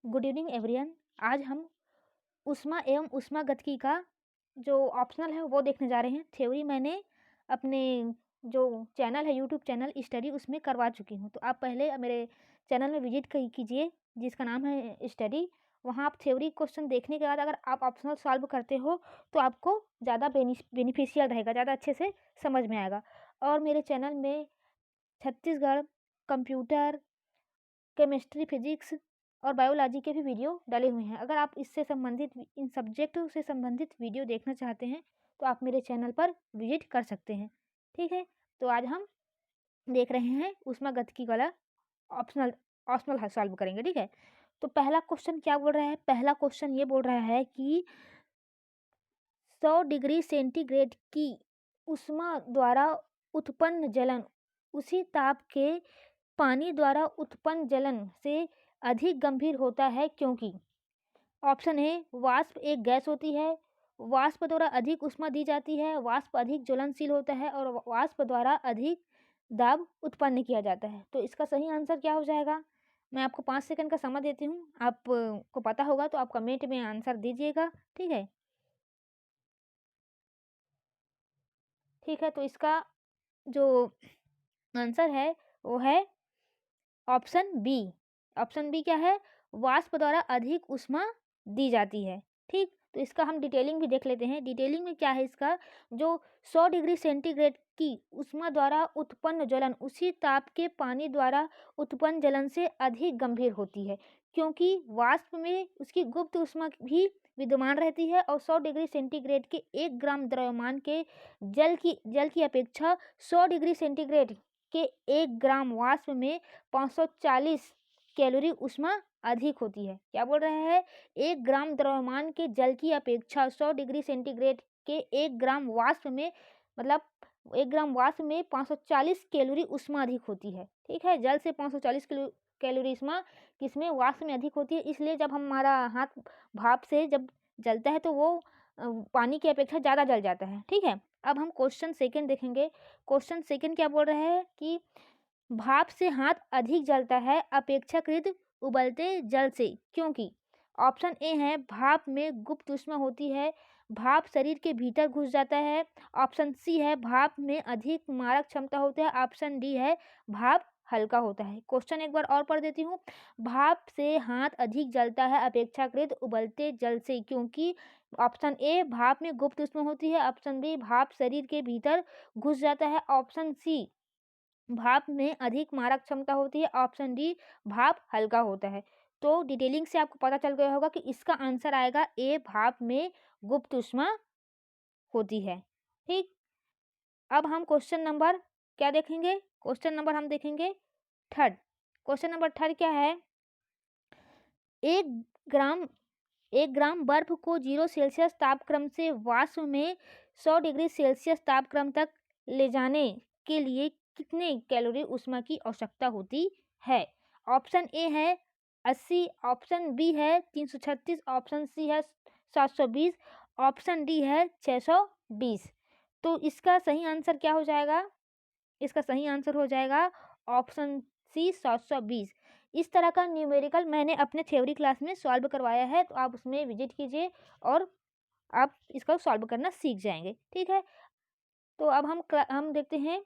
Good evening everyone. आज हम ऊष्मा एवं ऊष्मागतिकी का जो ऑप्शनल है वो देखने जा रहे हैं। थ्योरी मैंने अपने जो चैनल है यूट्यूब चैनल स्टडी उसमें करवा चुकी हूँ। तो आप पहले मेरे चैनल में विजिट कीजिए जिसका नाम है स्टडी। वहाँ आप थ्योरी क्वेश्चन देखने के बाद अगर आप ऑप्शनल सॉल्व करते हो तो आपको ज़्यादा बेनिफिशियल रहेगा, ज़्यादा अच्छे से समझ में आएगा। और मेरे चैनल में छत्तीसगढ़ कंप्यूटर, केमिस्ट्री, फिजिक्स और बायोलॉजी के भी वीडियो डले हुए हैं। अगर आप इससे संबंधित इन सब्जेक्टों से संबंधित वीडियो देखना चाहते हैं तो आप मेरे चैनल पर विजिट कर सकते हैं। ठीक है, तो आज हम देख रहे हैं ऊष्मागतिकी वाला ऑप्शनल ऑप्शनल सॉल्व करेंगे। ठीक है, तो पहला क्वेश्चन क्या बोल रहा है? पहला क्वेश्चन ये बोल रहा है कि 100 डिग्री सेंटीग्रेड की ऊष्मा द्वारा उत्पन्न जलन उसी ताप के पानी द्वारा उत्पन्न जलन से अधिक गंभीर होता है क्योंकि ऑप्शन ए वाष्प एक गैस होती है, वाष्प द्वारा अधिक ऊष्मा दी जाती है, वाष्प अधिक ज्वलनशील होता है और वाष्प द्वारा अधिक दाब उत्पन्न किया जाता है। तो इसका सही आंसर क्या हो जाएगा? मैं आपको 5 सेकंड का समय देती हूँ, आपको पता होगा तो आप कमेंट में आंसर दीजिएगा। ठीक है, ठीक है, तो इसका जो आंसर है वो है ऑप्शन बी। ऑप्शन बी क्या है? वाष्प द्वारा अधिक ऊष्मा दी जाती है। ठीक, तो इसका हम डिटेलिंग भी देख लेते हैं। डिटेलिंग में क्या है इसका? जो 100 डिग्री सेंटीग्रेड की ऊष्मा द्वारा उत्पन्न ज्वलन उसी ताप के पानी द्वारा उत्पन्न जलन से अधिक गंभीर होती है क्योंकि वाष्प में उसकी गुप्त ऊष्मा भी विद्यमान रहती है और 100 डिग्री सेंटीग्रेड के 1 ग्राम द्रव्यमान के जल की अपेक्षा 100 डिग्री सेंटीग्रेड के 1 ग्राम वाष्प में 540 कैलोरी ऊष्मा अधिक होती है। क्या बोल रहे हैं? 1 ग्राम द्रव्यमान के जल की अपेक्षा 100 डिग्री सेंटीग्रेड के 1 ग्राम वाष्प में, मतलब 1 ग्राम वाष्प में 540 कैलोरी ऊष्मा अधिक होती है। ठीक है, जल से 540 कैलोरी ऊष्मा किसमें? वाष्प में अधिक होती है। इसलिए जब हमारा हाथ भाप से जब जलता है तो वो पानी की अपेक्षा ज़्यादा जल जाता है। ठीक है, अब हम क्वेश्चन सेकंड देखेंगे। क्वेश्चन सेकंड क्या बोल रहे हैं कि भाप से हाथ अधिक जलता है अपेक्षाकृत उबलते जल से क्योंकि ऑप्शन ए है भाप में गुप्त ऊष्मा होती है, भाप शरीर के भीतर घुस जाता है। ऑप्शन सी है भाप में अधिक मारक क्षमता होती है। ऑप्शन डी है भाप हल्का होता है। क्वेश्चन एक बार और पढ़ देती हूँ। भाप से हाथ अधिक जलता है अपेक्षाकृत उबलते जल से क्योंकि ऑप्शन ए भाप में गुप्त ऊष्मा होती है, ऑप्शन बी भाप शरीर के भीतर घुस जाता है, ऑप्शन सी भाप में अधिक मारक क्षमता होती है, ऑप्शन डी भाप हल्का होता है। तो डिटेलिंग से आपको पता चल गया होगा कि इसका आंसर आएगा ए भाप में गुप्त ऊष्मा होती है। ठीक, अब हम क्वेश्चन नंबर क्या देखेंगे? क्वेश्चन नंबर हम देखेंगे थर्ड। क्वेश्चन नंबर थर्ड क्या है? एक ग्राम 1 ग्राम बर्फ को 0 सेल्सियस तापक्रम से वाष्प में 100 डिग्री सेल्सियस तापक्रम तक ले जाने के लिए कितने कैलोरी ऊष्मा की आवश्यकता होती है? ऑप्शन ए है 80, ऑप्शन बी है 336, ऑप्शन सी है 720, ऑप्शन डी है 620। तो इसका सही आंसर क्या हो जाएगा? इसका सही आंसर हो जाएगा ऑप्शन सी 720। इस तरह का न्यूमेरिकल मैंने अपने थ्योरी क्लास में सॉल्व करवाया है, तो आप उसमें विजिट कीजिए और आप इसका सॉल्व करना सीख जाएंगे। ठीक है, तो अब हम देखते हैं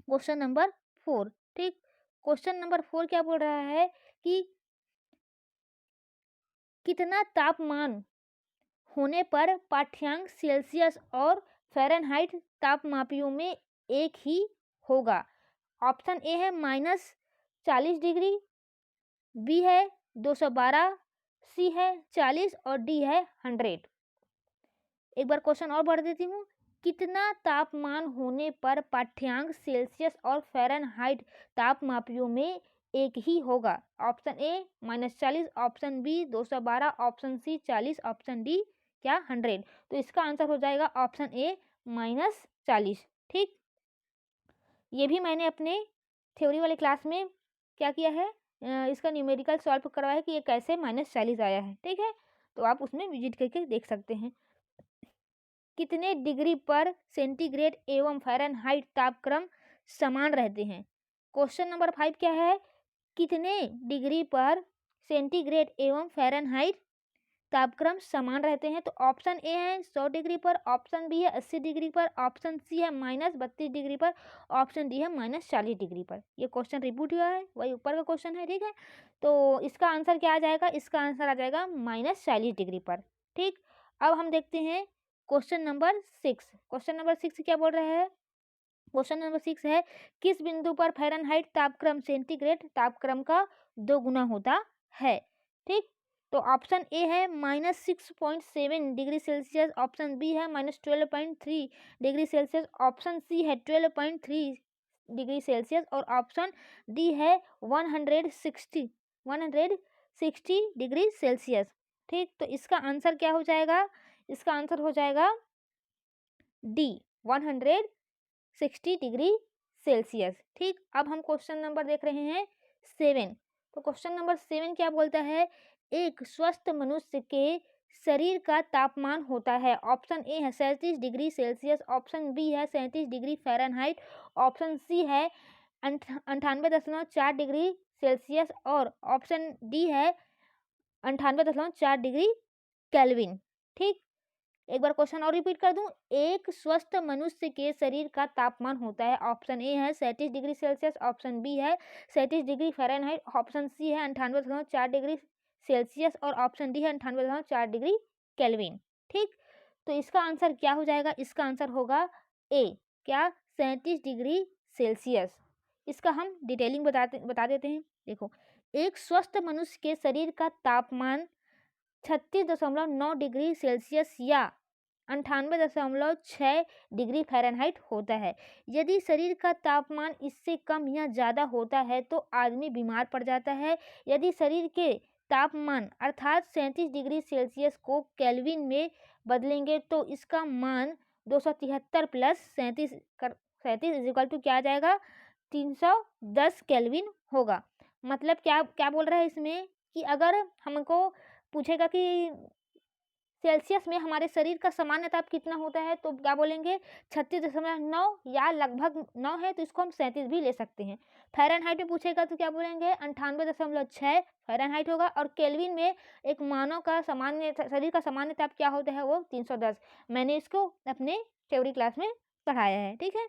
क्वेश्चन नंबर 4। ठीक, क्वेश्चन नंबर 4 क्या बोल रहा है कि कितना तापमान होने पर पाठ्यांक सेल्सियस और फ़ारेनहाइट तापमापियों में एक ही होगा? ऑप्शन ए है -40 डिग्री, बी है 212, सी है 40 और डी है 100। एक बार क्वेश्चन और पढ़ देती हूँ। कितना तापमान होने पर पाठ्यांक सेल्सियस और फ़ारेनहाइट तापमापियों में एक ही होगा? Option A -40, option B 212, option C 40, option D क्या 100। तो इसका आंसर हो जाएगा ऑप्शन ए -40। ठीक, ये भी मैंने अपने थ्योरी वाले क्लास में क्या किया है, इसका न्यूमेरिकल सॉल्व करवाया है कि ये कैसे -40 आया है। ठीक है, तो आप उसमें विजिट करके देख सकते हैं। कितने डिग्री पर सेंटीग्रेड एवं फ़ारेनहाइट तापक्रम समान रहते हैं? क्वेश्चन नंबर 5 क्या है? कितने डिग्री पर सेंटीग्रेड एवं फ़ारेनहाइट तापक्रम समान रहते हैं। तो ऑप्शन ए है 100 डिग्री पर, ऑप्शन बी है 80 डिग्री पर, ऑप्शन सी है -32 डिग्री पर, ऑप्शन डी है -40 डिग्री पर। ये क्वेश्चन रिपीट हुआ है, वही ऊपर का क्वेश्चन है, ठीक है। तो इसका आंसर क्या आ जाएगा, इसका आंसर आ जाएगा -40 डिग्री पर, ठीक। अब हम देखते हैं क्वेश्चन नंबर 6। क्वेश्चन नंबर 6 क्या बोल रहा है, क्वेश्चन नंबर 6 है किस बिंदु पर फ़ारेनहाइट तापक्रम सेंटीग्रेड तापक्रम का 2 गुना होता है, ठीक। तो ऑप्शन ए है -6.7 डिग्री सेल्सियस, ऑप्शन बी है -12.3 डिग्री सेल्सियस, ऑप्शन सी है 12.3 डिग्री सेल्सियस और ऑप्शन डी है 160 डिग्री सेल्सियस, ठीक। तो इसका आंसर क्या हो जाएगा, इसका आंसर हो जाएगा डी 160 डिग्री सेल्सियस, ठीक। अब हम क्वेश्चन नंबर देख रहे हैं 7। तो क्वेश्चन नंबर 7 क्या बोलता है, एक स्वस्थ मनुष्य के शरीर का तापमान होता है। ऑप्शन ए है 37 डिग्री सेल्सियस, ऑप्शन बी है 37 डिग्री फ़ारेनहाइट, ऑप्शन सी है 98.4 डिग्री सेल्सियस और ऑप्शन डी है 98.4 डिग्री केल्विन, ठीक। एक बार क्वेश्चन और रिपीट कर दूं, एक स्वस्थ मनुष्य के शरीर का तापमान होता है। ऑप्शन ए है 37 डिग्री सेल्सियस, ऑप्शन बी है 37 डिग्री फ़ारेनहाइट, ऑप्शन सी है 98.4 डिग्री सेल्सियस और ऑप्शन डी है 98.4 डिग्री केल्विन, ठीक। तो इसका आंसर क्या हो जाएगा, इसका आंसर होगा ए, क्या 37 डिग्री सेल्सियस। इसका हम डिटेलिंग बता देते हैं। देखो, एक स्वस्थ मनुष्य के शरीर का तापमान 36.9 डिग्री सेल्सियस या 98.6 डिग्री फ़ारेनहाइट होता है। यदि शरीर का तापमान इससे कम या ज़्यादा होता है तो आदमी बीमार पड़ जाता है। यदि शरीर के तापमान अर्थात 37 डिग्री सेल्सियस को केल्विन में बदलेंगे तो इसका मान 273 प्लस 37 इक्वल टू क्या आ जाएगा, 310 केल्विन होगा। मतलब क्या क्या बोल रहा है इसमें कि अगर हमको पूछेगा कि सेल्सियस में हमारे शरीर का सामान्य ताप कितना होता है तो क्या बोलेंगे 36.9 या लगभग 9 है तो इसको हम 37 भी ले सकते हैं। फ़ारेनहाइट में पूछेगा तो क्या बोलेंगे 98.6 फ़ारेनहाइट होगा और केल्विन में एक मानव का सामान्य शरीर का सामान्य ताप क्या होता है वो 310। मैंने इसको अपने थ्योरी क्लास में पढ़ाया है, ठीक है।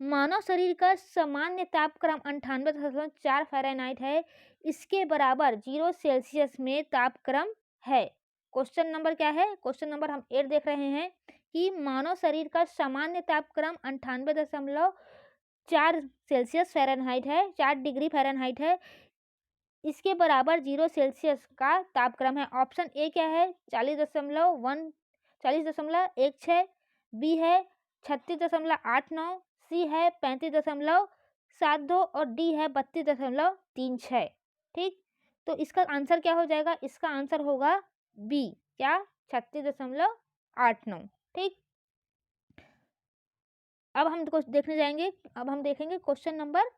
मानव शरीर का सामान्य तापक्रम 98.4 फ़ारेनहाइट है, इसके बराबर 0 सेल्सियस में तापक्रम है। क्वेश्चन नंबर क्या है, क्वेश्चन नंबर हम 8 देख रहे हैं कि मानव शरीर का सामान्य तापक्रम 98.4 सेल्सियस फ़ारेनहाइट है, 4 डिग्री फ़ारेनहाइट है, इसके बराबर 0 सेल्सियस का तापक्रम है। ऑप्शन ए क्या है 40.16, बी है 36.89, सी है 35.72 और डी है 32.36, ठीक। तो इसका आंसर क्या हो जाएगा, इसका आंसर होगा बी, क्या 36.89, ठीक। अब हम देखने जाएंगे, अब हम देखेंगे क्वेश्चन नंबर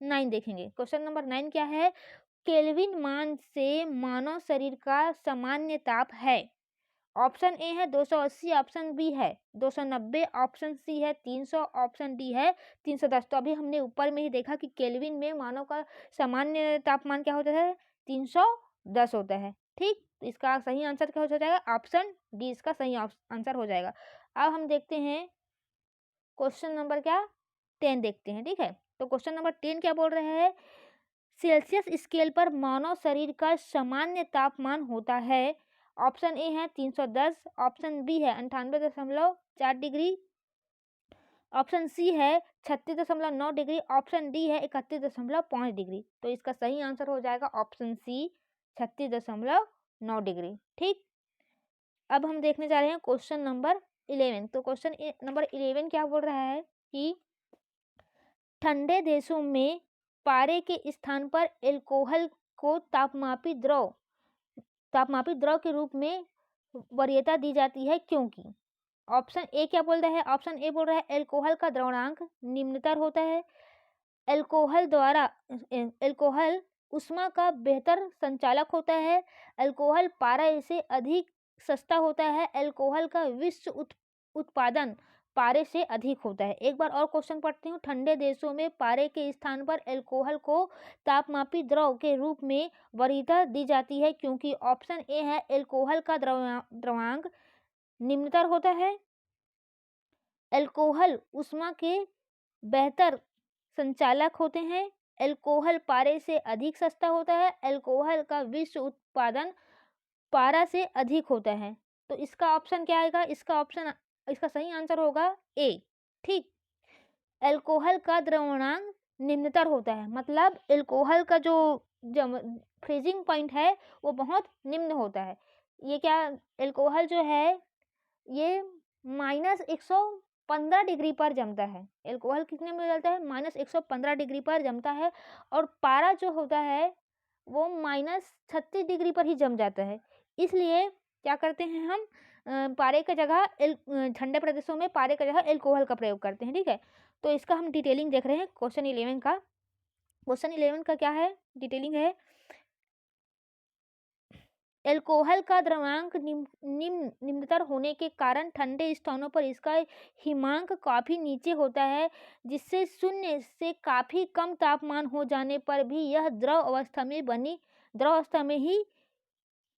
9 देखेंगे। क्वेश्चन नंबर 9 क्या है, केल्विन मान से मानव शरीर का सामान्य ताप है। ऑप्शन ए है 280, ऑप्शन बी है 290, ऑप्शन सी है 300, ऑप्शन डी है 310। तो अभी हमने ऊपर में ही देखा कि केल्विन में मानव का सामान्य तापमान क्या होता है 310 होता है, ठीक। तो इसका सही आंसर क्या हो जाएगा, ऑप्शन डी इसका सही आंसर हो जाएगा। अब हम देखते हैं क्वेश्चन नंबर क्या 10 देखते हैं, ठीक है। तो क्वेश्चन नंबर 10 क्या बोल रहे हैं, सेल्सियस स्केल पर मानव शरीर का सामान्य तापमान होता है। ऑप्शन ए है 310, ऑप्शन बी है 98.4 डिग्री, ऑप्शन सी है 36.9 डिग्री, ऑप्शन डी है 31.5 डिग्री। तो इसका सही आंसर हो जाएगा ऑप्शन सी 36.9 डिग्री, ठीक। अब हम देखने जा रहे हैं क्वेश्चन नंबर 11। तो क्वेश्चन नंबर 11 क्या बोल रहा है कि ठंडे देशों में पारे के स्थान पर एल्कोहल को तापमापी द्रव के रूप में वरीयता दी जाती है क्योंकि ऑप्शन ए क्या बोल रहा है, ऑप्शन ए बोल रहा है एल्कोहल का द्रवणांक निम्नतर होता है, एल्कोहल उष्मा का बेहतर संचालक होता है, एल्कोहल पारा से अधिक सस्ता होता है, एल्कोहल का विश्व उत्पादन पारे से अधिक होता है। एक बार और क्वेश्चन पढ़ती हूँ। ठंडे देशों में पारे के स्थान पर अल्कोहल को तापमापी द्रव के रूप में वरीयता दी जाती है क्योंकि ऑप्शन ए है अल्कोहल का द्रव्यांक निम्नतर होता है। अल्कोहल उष्मा के बेहतर संचालक होते हैं। अल्कोहल पारे से अधिक सस्ता होता है। अल्कोहल का विश्व उत्पादन पारा से अधिक होता है। तो इसका ऑप्शन क्या आएगा? इसका सही आंसर होगा ए। ठीक, अल्कोहल का द्रवणांक निम्नतर होता है, मतलब अल्कोहल का जो फ्रीजिंग पॉइंट है वो बहुत निम्न होता है। ये क्या, अल्कोहल जो है ये -115 डिग्री पर जमता है। अल्कोहल कितने में जलता है? -115 डिग्री पर जमता है। और पारा जो होता है वो -36 डिग्री पर ही जम जाता है। इसलिए क्या करते हैं हम, पारे का जगह ठंडे प्रदेशों में पारे का जगह अल्कोहल का प्रयोग करते हैं। ठीक है, तो इसका हम डिटेलिंग देख रहे हैं क्वेश्चन 11 का। क्वेश्चन 11 का क्या है, डिटेलिंग है। अल्कोहल का द्रव्यांक निम्नतर होने के कारण ठंडे स्थानों पर इसका हिमांक काफी नीचे होता है, जिससे शून्य से काफी कम तापमान हो जाने पर भी यह द्रव अवस्था में ही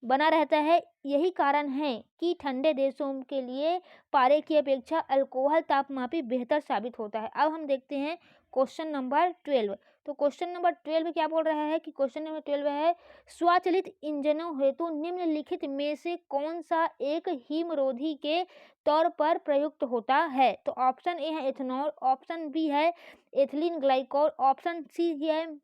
बना रहता है। यही कारण है कि ठंडे देशों के लिए पारे की अपेक्षा अल्कोहल तापमापी बेहतर साबित होता है। अब हम देखते हैं क्वेश्चन नंबर 12। तो क्वेश्चन नंबर 12 क्या बोल रहा है कि क्वेश्चन नंबर 12 है स्वचालित इंजनों हेतु निम्नलिखित में से कौन सा एक हिमरोधी के तौर पर प्रयुक्त होता है? तो ऑप्शन ए है एथेनॉल, ऑप्शन बी है एथिलीन ग्लाइकोल, ऑप्शन सी है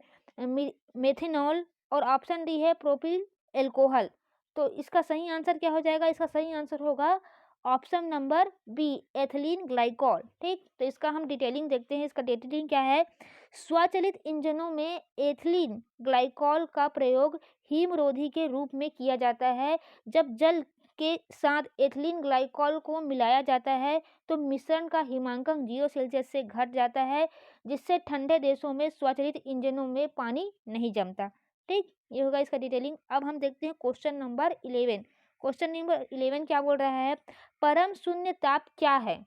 मेथेनॉल और ऑप्शन डी है प्रोपिल एल्कोहल। तो इसका सही आंसर क्या हो जाएगा? इसका सही आंसर होगा option number B ethylene glycol. ठीक, तो इसका हम डिटेलिंग देखते हैं। इसका डिटेलिंग क्या है? स्वचालित इंजनों में एथिलीन ग्लाइकोल का प्रयोग हिमरोधी के रूप में किया जाता है। जब जल के साथ एथिलीन ग्लाइकोल को मिलाया जाता है तो मिश्रण का हिमांकन 0 सेल्सियस से घट जाता है, जिससे ठंडे देशों में स्वचालित इंजनों में पानी नहीं जमता। ठीक, ये होगा इसका डिटेलिंग। अब हम देखते हैं क्वेश्चन नंबर 11। क्वेश्चन नंबर 11 क्या बोल रहा है? परम शून्य ताप क्या है?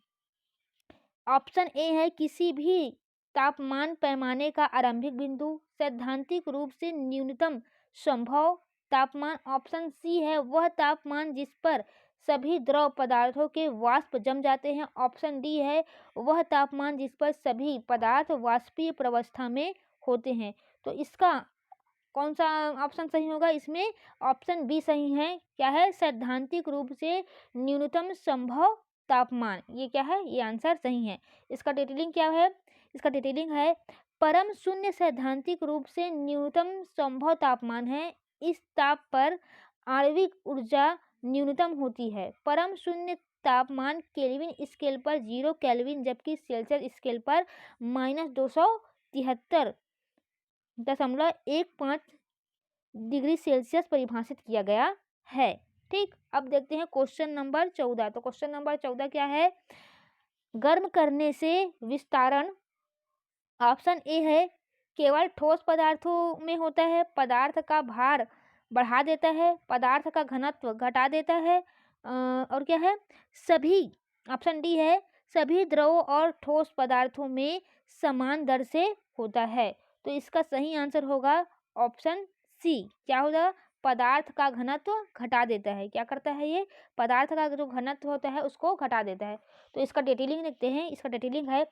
ऑप्शन ए है किसी भी तापमान पैमाने का आरंभिक बिंदु, सैद्धांतिक रूप से न्यूनतम संभव तापमान। ऑप्शन सी है वह तापमान जिस पर सभी द्रव पदार्थों के वाष्प जम जाते हैं। ऑप्शन डी है वह तापमान जिस पर सभी पदार्थ वाष्पीय प्रवस्था में होते हैं। तो इसका कौन सा ऑप्शन सही होगा? इसमें ऑप्शन बी सही है। क्या है? सैद्धांतिक रूप से न्यूनतम संभव तापमान। ये क्या है? ये आंसर सही है। इसका डिटेलिंग क्या है? इसका डिटेलिंग है परम शून्य सैद्धांतिक रूप से न्यूनतम संभव तापमान है। इस ताप पर आणविक ऊर्जा न्यूनतम होती है। परम शून्य तापमान केल्विन स्केल पर 0 केल्विन जबकि सेल्सियस स्केल पर -273.15 डिग्री सेल्सियस परिभाषित किया गया है। ठीक, अब देखते हैं क्वेश्चन नंबर 14। तो क्वेश्चन नंबर 14 क्या है? गर्म करने से विस्तारण। ऑप्शन ए है केवल ठोस पदार्थों में होता है, पदार्थ का भार बढ़ा देता है, पदार्थ का घनत्व घटा देता है, और क्या है, सभी, ऑप्शन डी है सभी द्रव और ठोस पदार्थों में समान दर से होता है। तो इसका सही आंसर होगा ऑप्शन सी। क्या होगा? पदार्थ का घनत्व घटा देता है। क्या करता है ये? पदार्थ का जो घनत्व होता है उसको घटा देता है। तो इसका डिटेलिंग देखते हैं। इसका डिटेलिंग है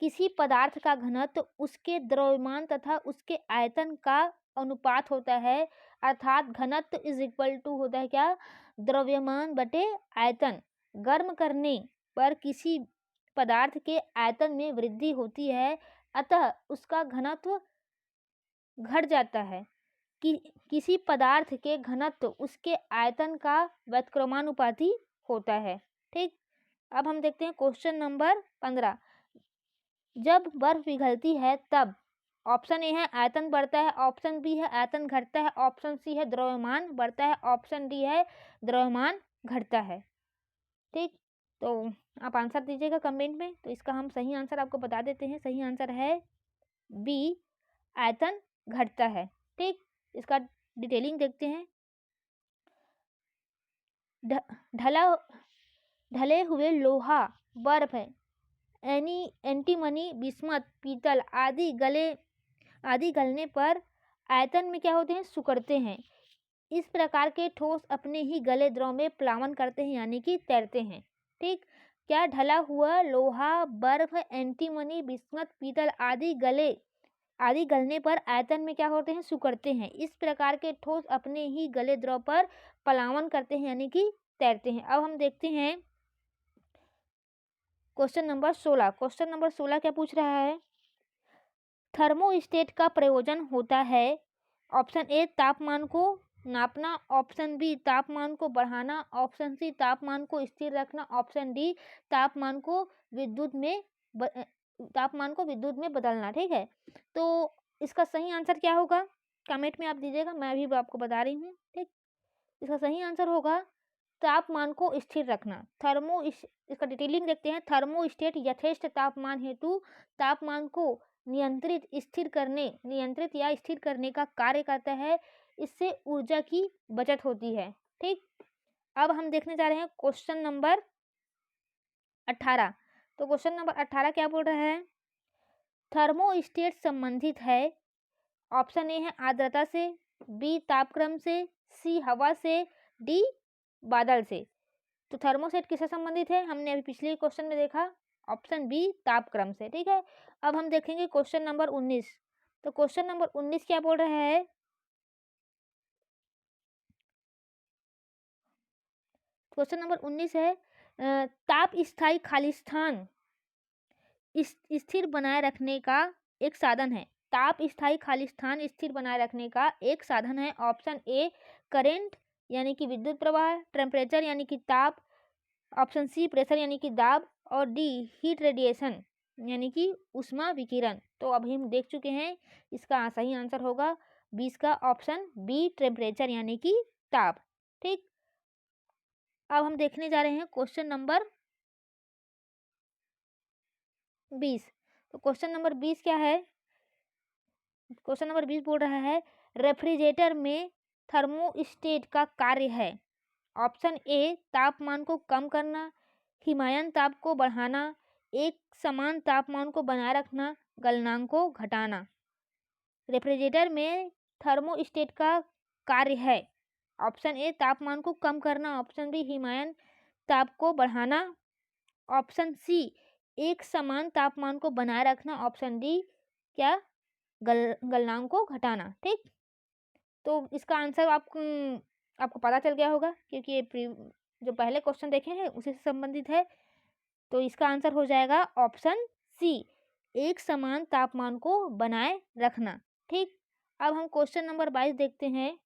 किसी पदार्थ का घनत्व उसके द्रव्यमान तथा उसके आयतन का अनुपात होता है, अर्थात घनत्व इज इक्वल टू होता है क्या? द्रव्यमान बटे आयतन। गर्म करने पर किसी पदार्थ के आयतन में वृद्धि होती है, अतः उसका घनत्व घट जाता है। किसी पदार्थ के घनत्व उसके आयतन का व्युत्क्रमानुपाती होता है। ठीक, अब हम देखते हैं क्वेश्चन नंबर 15। जब बर्फ पिघलती है तब ऑप्शन ए है आयतन बढ़ता है, ऑप्शन बी है आयतन घटता है, ऑप्शन सी है द्रव्यमान बढ़ता है, ऑप्शन डी है द्रव्यमान घटता है। ठीक, तो आप आंसर दीजिएगा कमेंट में। तो इसका हम सही आंसर आपको बता देते हैं। सही आंसर है बी, आयतन घटता है। ठीक, इसका डिटेलिंग देखते हैं। ढला ढले हुए लोहा, बर्फ, एंटीमनी, बिस्मत, पीतल आदि गलने पर आयतन में क्या होते हैं, सिकुड़ते हैं। इस प्रकार के ठोस अपने ही गले द्रव में प्लावन करते हैं यानी कि तैरते हैं। ठीक, क्या ढला हुआ लोहा, बर्फ, एंटीमनी, बिस्मत, पीतल आदि गलने पर आयतन में क्या होते हैं, सिकुड़ते हैं। इस प्रकार के ठोस अपने ही गले द्रव पर प्लावन करते हैं यानी कि तैरते हैं। अब हम देखते हैं क्वेश्चन नंबर 16। क्वेश्चन नंबर 16 क्या पूछ रहा है, थर्मोस्टेट का प्रयोजन होता है ऑप्शन ए तापमान को नापना, ऑप्शन बी तापमान को बढ़ाना, ऑप्शन सी तापमान को स्थिर रखना, ऑप्शन डी तापमान को विद्युत में बदलना। ठीक है, तो इसका सही आंसर क्या होगा, कमेंट में आप दीजिएगा, मैं भी आपको बता रही हूँ। ठीक, इसका सही आंसर होगा तापमान को स्थिर रखना। इसका डिटेलिंग देखते हैं। थर्मोस्टेट यथेष्ट तापमान हेतु तापमान को नियंत्रित या स्थिर करने का कार्य करता है। इससे ऊर्जा की बचत होती है। ठीक, अब हम देखने जा रहे हैं क्वेश्चन नंबर 18। तो क्वेश्चन नंबर 18 क्या बोल रहा है, थर्मोस्टेट संबंधित है, ऑप्शन ए है आर्द्रता से, बी तापक्रम से, सी हवा से, डी बादल से। तो थर्मोस्टेट किससे संबंधित है, हमने अभी पिछले क्वेश्चन में देखा, ऑप्शन बी तापक्रम से। ठीक है, अब हम देखेंगे क्वेश्चन नंबर 19। तो क्वेश्चन नंबर 19 क्या बोल रहा है, क्वेश्चन नंबर 19 है ताप स्थायी खाली स्थान स्थिर बनाए रखने का एक साधन है। ताप स्थायी खाली स्थान स्थिर बनाए रखने का एक साधन है। ऑप्शन ए करंट यानी कि विद्युत प्रवाह, टेम्परेचर यानी कि ताप, ऑप्शन सी प्रेशर यानी कि दाब, और डी हीट रेडिएशन यानी कि उष्मा विकिरण। तो अभी हम देख चुके हैं, इसका सही आंसर होगा 20 का ऑप्शन बी टेम्परेचर यानी कि ताप। ठीक, अब हम देखने जा रहे हैं क्वेश्चन नंबर 20। तो क्वेश्चन नंबर 20 क्या है, क्वेश्चन नंबर 20 बोल रहा है रेफ्रिजरेटर में थर्मोस्टेट का कार्य है। ऑप्शन ए तापमान को कम करना, हिमायन ताप को बढ़ाना, एक समान तापमान को बनाए रखना, गलनांक को घटाना। रेफ्रिजरेटर में थर्मोस्टेट का कार्य है, ऑप्शन ए तापमान को कम करना, ऑप्शन बी हिमायन ताप को बढ़ाना, ऑप्शन सी एक समान तापमान को बनाए रखना, ऑप्शन डी क्या गलनांक को घटाना। ठीक, तो इसका आंसर आपको पता चल गया होगा, क्योंकि ये जो पहले क्वेश्चन देखे हैं उसी से संबंधित है। तो इसका आंसर हो जाएगा ऑप्शन सी एक समान तापमान को बनाए रखना। ठीक, अब हम क्वेश्चन नंबर 22 देखते हैं।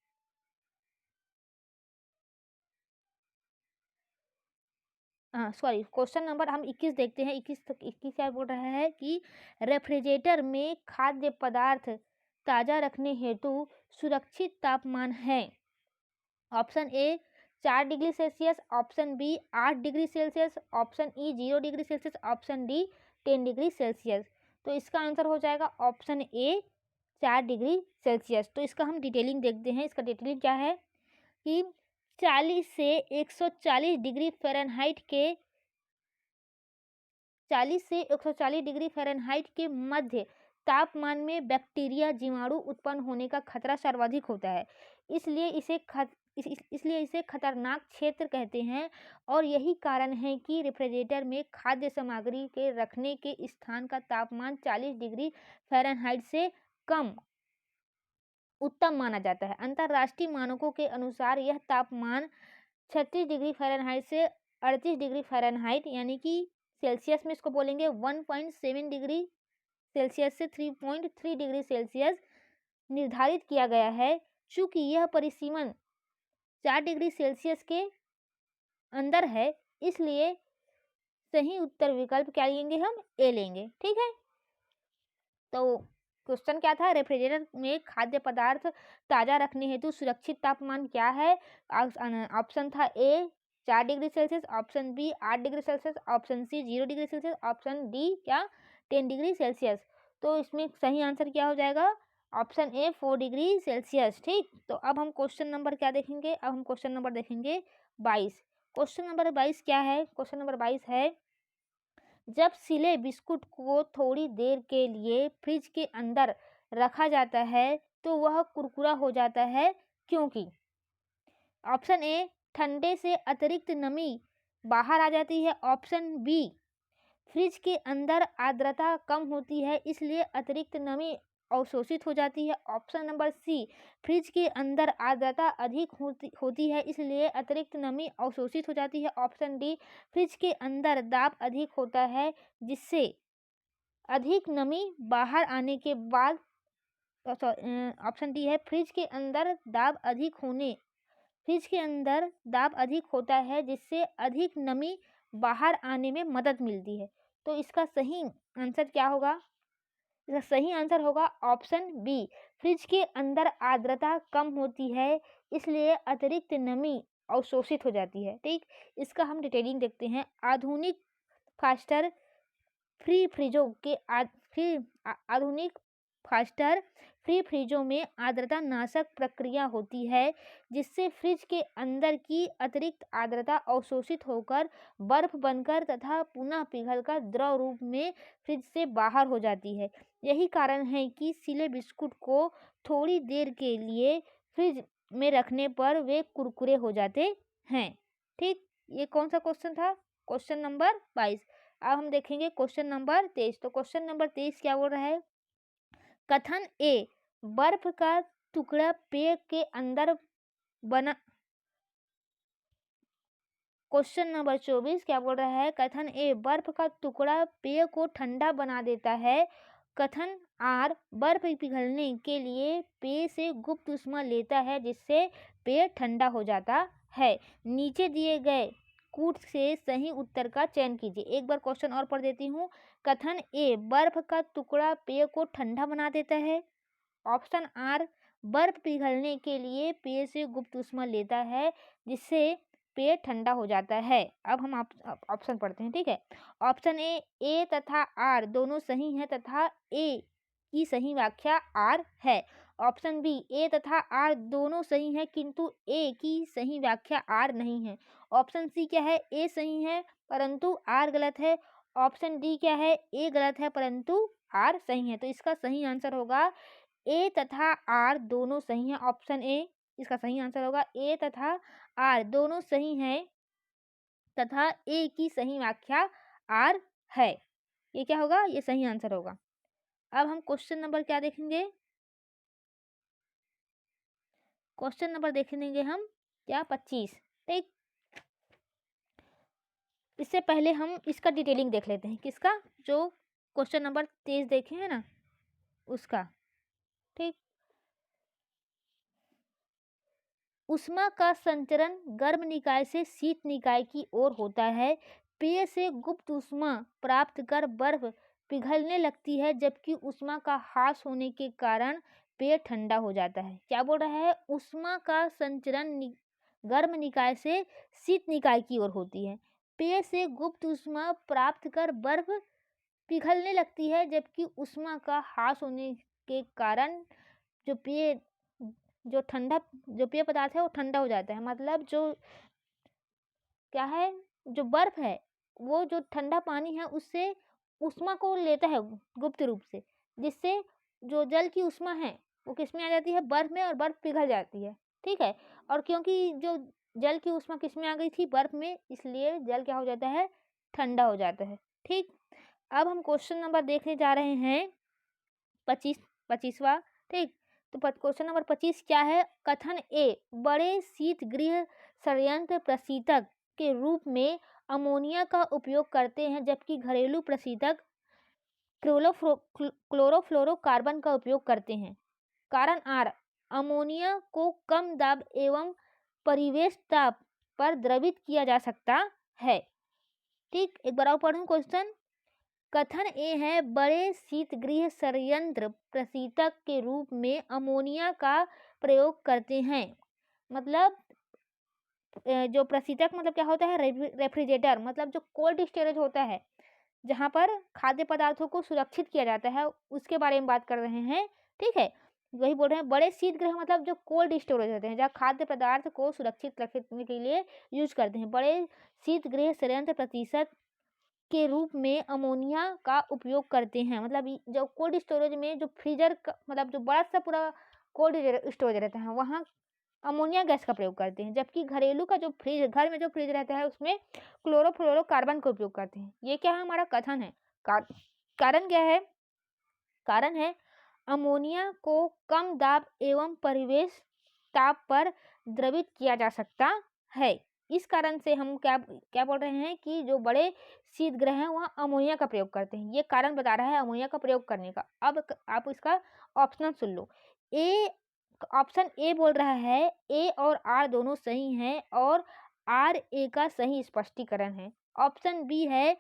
सॉरी, क्वेश्चन नंबर हम 21 देखते हैं। 21 क्या बोल रहा है कि रेफ्रिजरेटर में खाद्य पदार्थ ताज़ा रखने हेतु सुरक्षित तापमान है। Option A 4 degree Celsius, option B 8 degree Celsius, option E 0 degree Celsius, option D 10 degree Celsius. तो इसका आंसर हो जाएगा ऑप्शन ए 4 डिग्री सेल्सियस। तो इसका हम डिटेलिंग देखते हैं। इसका डिटेलिंग क्या है कि 40 से 140 डिग्री फ़ारेनहाइट के 40 से 140 डिग्री फ़ारेनहाइट के मध्य तापमान में बैक्टीरिया जीवाणु उत्पन्न होने का खतरा सर्वाधिक होता है। इसलिए इसे खतरनाक क्षेत्र कहते हैं, और यही कारण है कि रेफ्रिजरेटर में खाद्य सामग्री के रखने के स्थान का तापमान 40 डिग्री फ़ारेनहाइट से कम उत्तम माना जाता है। अंतर्राष्ट्रीय मानकों के अनुसार यह तापमान 36 डिग्री फ़ारेनहाइट से 38 डिग्री फ़ारेनहाइट यानी कि सेल्सियस में इसको बोलेंगे 1.7 डिग्री सेल्सियस से 3.3 डिग्री सेल्सियस निर्धारित किया गया है। चूँकि यह परिसीमन 4 डिग्री सेल्सियस के अंदर है, इसलिए सही उत्तर विकल्प क्या लेंगे, हम ए लेंगे। ठीक है, तो क्वेश्चन क्या था, रेफ्रिजरेटर में खाद्य पदार्थ ताज़ा रखने हेतु सुरक्षित तापमान क्या है। ऑप्शन था A 4 degree Celsius, option B 8 degree Celsius, option C 0 degree Celsius, option D क्या 10 डिग्री सेल्सियस। तो इसमें सही आंसर क्या हो जाएगा, ऑप्शन ए 4 डिग्री सेल्सियस। ठीक, तो अब हम क्वेश्चन नंबर क्या देखेंगे, अब हम क्वेश्चन नंबर देखेंगे 22। क्वेश्चन नंबर 22 क्या है? क्वेश्चन नंबर 22 है, जब सिले बिस्कुट को थोड़ी देर के लिए फ्रिज के अंदर रखा जाता है तो वह कुरकुरा हो जाता है, क्योंकि ऑप्शन ए, ठंडे से अतिरिक्त नमी बाहर आ जाती है। ऑप्शन बी, फ्रिज के अंदर आर्द्रता कम होती है इसलिए अतिरिक्त नमी अवशोषित हो जाती है। ऑप्शन नंबर सी, फ्रिज के अंदर आर्द्रता अधिक होती है इसलिए अतिरिक्त नमी अवशोषित हो जाती है। ऑप्शन डी, फ्रिज के अंदर दाब अधिक होता है जिससे अधिक नमी बाहर आने के बाद ऑप्शन डी है, फ्रिज के अंदर दाब अधिक होता है जिससे अधिक नमी बाहर आने में मदद मिलती है। तो इसका सही आंसर क्या होगा? इसका सही आंसर होगा ऑप्शन बी, फ्रिज के अंदर आर्द्रता कम होती है इसलिए अतिरिक्त नमी अवशोषित हो जाती है। ठीक, इसका हम डिटेलिंग देखते हैं। आधुनिक फास्टर फ्री फ्रिजों में आर्द्रता नाशक प्रक्रिया होती है जिससे फ्रिज के अंदर की अतिरिक्त आर्द्रता अवशोषित होकर बर्फ बनकर तथा पुनः पिघलकर द्रव रूप में फ्रिज से बाहर हो जाती है। यही कारण है कि सिले बिस्कुट को थोड़ी देर के लिए फ्रिज में रखने पर वे कुरकुरे हो जाते हैं। ठीक, ये कौन सा क्वेश्चन था? Question number 22। अब हम देखेंगे क्वेश्चन नंबर 23। तो क्वेश्चन नंबर 23 क्या बोल रहा है? कथन ए, बर्फ का टुकड़ा पेय के अंदर बना। क्वेश्चन नंबर 24 क्या बोल रहा है? कथन ए, बर्फ का टुकड़ा पेय को ठंडा बना देता है। कथन आर, बर्फ पिघलने के लिए पेय से गुप्त ऊष्मा लेता है जिससे पेय ठंडा हो जाता है। नीचे दिए गए कूट से सही उत्तर का चयन कीजिए। एक बार क्वेश्चन और पढ़ देती हूँ। कथन ए, बर्फ का टुकड़ा पेय को ठंडा बना देता है। ऑप्शन आर, बर्फ पिघलने के लिए पेय से गुप्त ऊष्मा लेता है जिससे पेय ठंडा हो जाता है। अब हम ऑप्शन पढ़ते हैं। ठीक है, ऑप्शन ए तथा आर दोनों सही हैं तथा ए की सही व्याख्या आर है। ऑप्शन बी, ए तथा आर दोनों सही हैं किंतु ए की सही व्याख्या आर नहीं है। ऑप्शन सी क्या है? ए सही है परंतु आर गलत है। ऑप्शन डी क्या है? ए गलत है परंतु आर सही है। तो इसका सही आंसर होगा ए तथा आर दोनों सही हैं। ऑप्शन ए इसका सही आंसर होगा। ए तथा आर दोनों सही हैं तथा ए की सही व्याख्या आर है। ये क्या होगा? ये सही आंसर होगा। अब हम क्वेश्चन नंबर क्या देखेंगे? क्वेश्चन नंबर देखेंगे हम क्या? 25। ठीक, इससे पहले हम इसका डिटेलिंग देख लेते हैं। किसका? जो क्वेश्चन नंबर 23 देखे हैं ना, उसका। ठीक, ऊष्मा का संचरण गर्म निकाय से शीत निकाय की ओर होता है। पेय से गुप्त ऊष्मा प्राप्त कर बर्फ पिघलने लगती है जबकि ऊष्मा का ह्रास होने के कारण पेय ठंडा हो जाता है। क्या बोल रहा है? ऊष्मा का संचरण गर्म निकाय से शीत निकाय की ओर होती है। पेय से गुप्त ऊष्मा प्राप्त कर बर्फ पिघलने लगती है जबकि ऊष्मा का ह्रास होने के कारण जो पेय पदार्थ है वो ठंडा हो जाता है। मतलब जो क्या है, जो बर्फ है वो जो ठंडा पानी है उससे ऊष्मा को लेता है गुप्त रूप से, जिससे जो जल की ऊष्मा है वो किस में आ जाती है? बर्फ में, और बर्फ पिघल जाती है। ठीक है, और क्योंकि जो जल की ऊष्मा किस में आ गई थी? बर्फ में, इसलिए जल क्या हो जाता है? ठंडा हो जाता है। ठीक, अब हम क्वेश्चन नंबर देखने जा रहे हैं 25वां। ठीक, तो क्वेश्चन नंबर 25 क्या है? कथन ए, बड़े शीतगृह संयंत्र प्रशीतक के रूप में अमोनिया का उपयोग करते हैं जबकि घरेलू प्रशीतक क्लोरोफ्लोरोकार्बन का उपयोग करते हैं। कारण आर, अमोनिया को कम दाब एवं परिवेश ताप पर द्रवित किया जा सकता है। ठीक, एक बार और पढ़ूं क्वेश्चन। कथन ए है, बड़े शीतगृह संयंत्र प्रशीतक के रूप में अमोनिया का प्रयोग करते हैं। मतलब जो प्रशीतक मतलब क्या होता है? रेफ्रिजरेटर, मतलब जो कोल्ड स्टोरेज होता है जहाँ पर खाद्य पदार्थों को सुरक्षित किया जाता है, उसके बारे में बात कर रहे हैं। ठीक है, वही बोल रहे हैं, बड़े शीतगृह मतलब जो कोल्ड स्टोरेज होते हैं, जहाँ खाद्य पदार्थ को सुरक्षित रखने के लिए यूज करते हैं। बड़े शीतगृह संयंत्र प्रतिशत के रूप में अमोनिया का उपयोग करते हैं। मतलब जो कोल्ड स्टोरेज में जो फ्रीजर मतलब जो बड़ा सा पूरा कोल्ड स्टोरेज रहता है, वहाँ अमोनिया गैस का प्रयोग करते हैं। जबकि घरेलू का जो फ्रिज, घर में जो फ्रिज रहता है, उसमें क्लोरोफ्लोरोकार्बन का उपयोग करते हैं। ये क्या है, हमारा कथन है। कारण क्या है? कारण है अमोनिया को कम दाब एवं परिवेश ताप पर द्रवित किया जा सकता है। इस कारण से हम क्या क्या बोल रहे हैं कि जो बड़े शीतगृह हैं वहाँ अमोनिया का प्रयोग करते हैं। ये कारण बता रहा है अमोनिया का प्रयोग करने का। अब आप इसका option soon low. A, option A बोल रहा है ए और आर दोनों सही हैं और आर ए का सही स्पष्टीकरण है। ऑप्शन बी है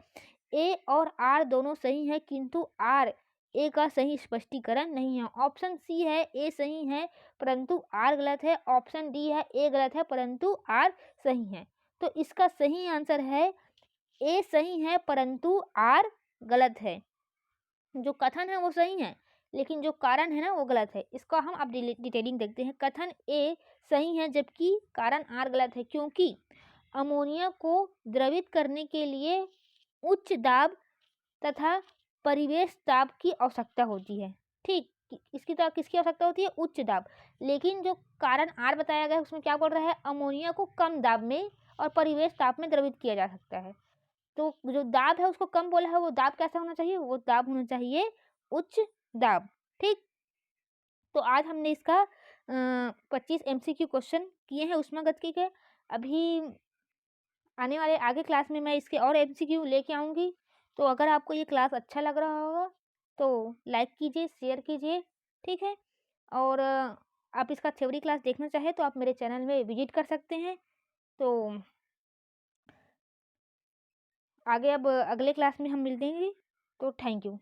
ए और आर दोनों सही है किंतु आर ए का सही स्पष्टीकरण नहीं है। ऑप्शन सी है ए सही है परंतु आर गलत है। ऑप्शन डी है ए गलत है परंतु आर सही है। तो इसका सही आंसर है ए सही है परंतु आर गलत है। जो कथन है वो सही है लेकिन जो कारण है ना वो गलत है। इसका हम अब डिटेलिंग देखते हैं। कथन ए सही है जबकि कारण आर गलत है, क्योंकि अमोनिया को द्रवित करने के लिए उच्च दाब तथा परिवेश दाब की आवश्यकता होती है। ठीक, इसकी तरह किसकी आवश्यकता होती है? उच्च दाब। लेकिन जो कारण आर बताया गया है उसमें क्या बोल रहा है? अमोनिया को कम दाब में और परिवेश ताप में द्रवित किया जा सकता है। तो जो दाब है उसको कम बोला है, वो दाब कैसा होना चाहिए? वो दाब होना चाहिए उच्च दाब। ठीक, तो आज हमने इसका 25 MCQ क्वेश्चन किए हैं ऊष्मागतिकी के। अभी आने वाले आगे क्लास में मैं इसके और MCQ लेके आऊँगी। तो अगर आपको ये क्लास अच्छा लग रहा होगा तो लाइक कीजिए, शेयर कीजिए, ठीक है। और आप इसका थ्योरी क्लास देखना चाहें तो आप मेरे चैनल में विजिट कर सकते हैं। तो आगे अब अगले क्लास में हम मिलते हैं। तो थैंक यू।